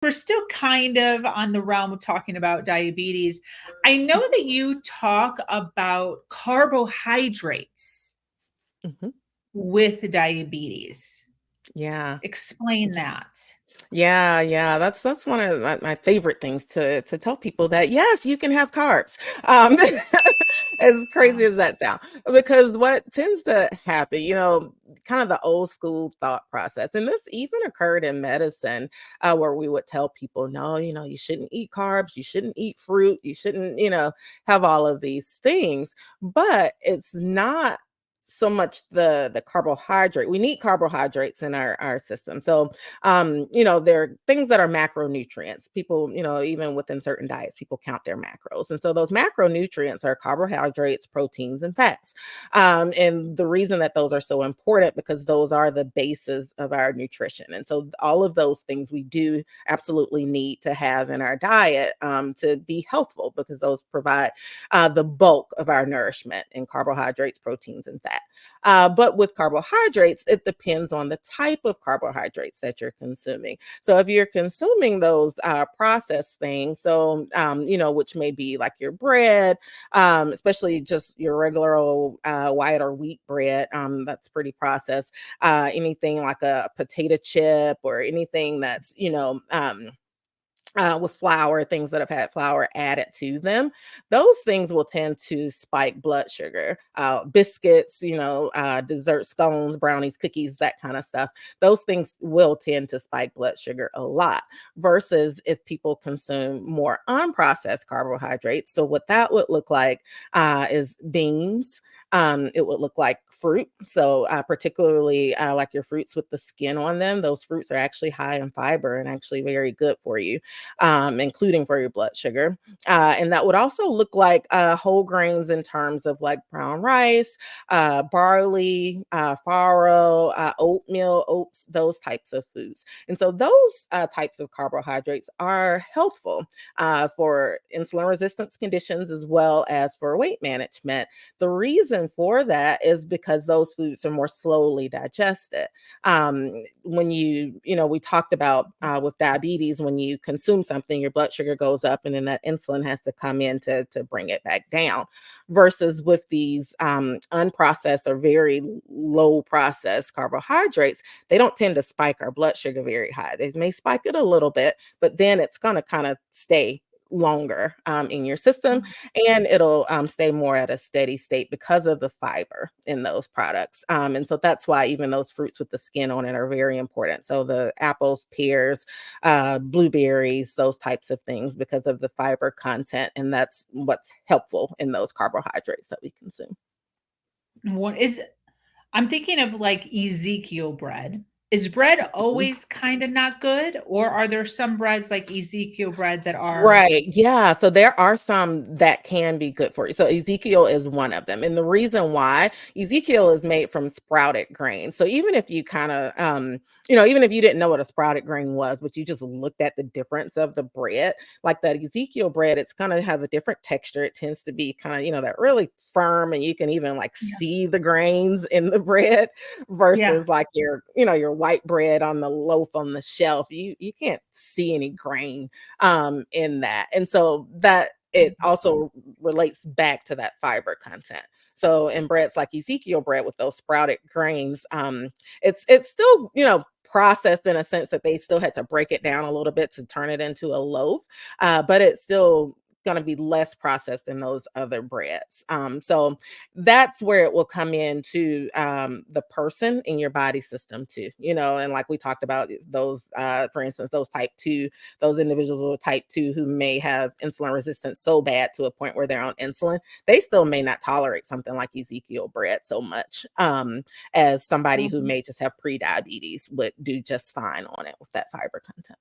we're still kind of on the realm of talking about diabetes. I know that you talk about carbohydrates Mhm. with diabetes. Yeah. Explain that. Yeah, yeah, that's one of my favorite things to tell people that yes, you can have carbs. As crazy Wow. as that sounds, because what tends to happen, kind of the old school thought process, and this even occurred in medicine, where we would tell people, no, you shouldn't eat carbs, you shouldn't eat fruit, you shouldn't, have all of these things, but it's not so much the carbohydrate. We need carbohydrates in our system. So there are things that are macronutrients. People, even within certain diets, people count their macros. And so those macronutrients are carbohydrates, proteins, and fats. And the reason that those are so important because those are the basis of our nutrition. And so all of those things we do absolutely need to have in our diet to be healthful because those provide the bulk of our nourishment in carbohydrates, proteins, and fat. But with carbohydrates, it depends on the type of carbohydrates that you're consuming. So if you're consuming those processed things, so which may be like your bread, especially just your regular old white or wheat bread, that's pretty processed. Anything like a potato chip or anything that's with flour, things that have had flour added to them, those things will tend to spike blood sugar. Biscuits, dessert scones, brownies, cookies, that kind of stuff. Those things will tend to spike blood sugar a lot versus if people consume more unprocessed carbohydrates. So, what that would look like is beans. It would look like fruit. So, particularly like your fruits with the skin on them, those fruits are actually high in fiber and actually very good for you, including for your blood sugar. And that would also look like whole grains in terms of like brown rice, barley, farro, oatmeal, oats, those types of foods. And so those types of carbohydrates are healthful for insulin resistance conditions as well as for weight management. The reason for that is because those foods are more slowly digested. When we talked about with diabetes, when you consume something, your blood sugar goes up, and then that insulin has to come in to bring it back down. Versus with these unprocessed or very low processed carbohydrates, they don't tend to spike our blood sugar very high. They may spike it a little bit, but then it's going to kind of stay longer in your system, and it'll stay more at a steady state because of the fiber in those products. And so that's why even those fruits with the skin on it are very important. So the apples, pears, blueberries, those types of things because of the fiber content. And that's what's helpful in those carbohydrates that we consume. What is I'm thinking of like Ezekiel bread. Is bread Mhm. always kind of not good, or are there some breads like Ezekiel bread that are? Right. Yeah. So there are some that can be good for you. So Ezekiel is one of them. And the reason why Ezekiel is made from sprouted grain. So even if you kind of, even if you didn't know what a sprouted grain was, but you just looked at the difference of the bread, like that Ezekiel bread, it's going to have a different texture. It tends to be kind of, that really firm, and you can even like Yes. see the grains in the bread Yeah. versus like your white bread on the loaf on the shelf. You can't see any grain in that. And so that it also relates back to that fiber content. So in breads like Ezekiel bread with those sprouted grains, it's still, processed in a sense that they still had to break it down a little bit to turn it into a loaf. But it's still going to be less processed than those other breads. So that's where it will come into the person in your body system too, and like we talked about those, for instance, those individuals with type 2 who may have insulin resistance so bad to a point where they're on insulin, they still may not tolerate something like Ezekiel bread so much as somebody who Mhm. may just have pre-diabetes would do just fine on it with that fiber content.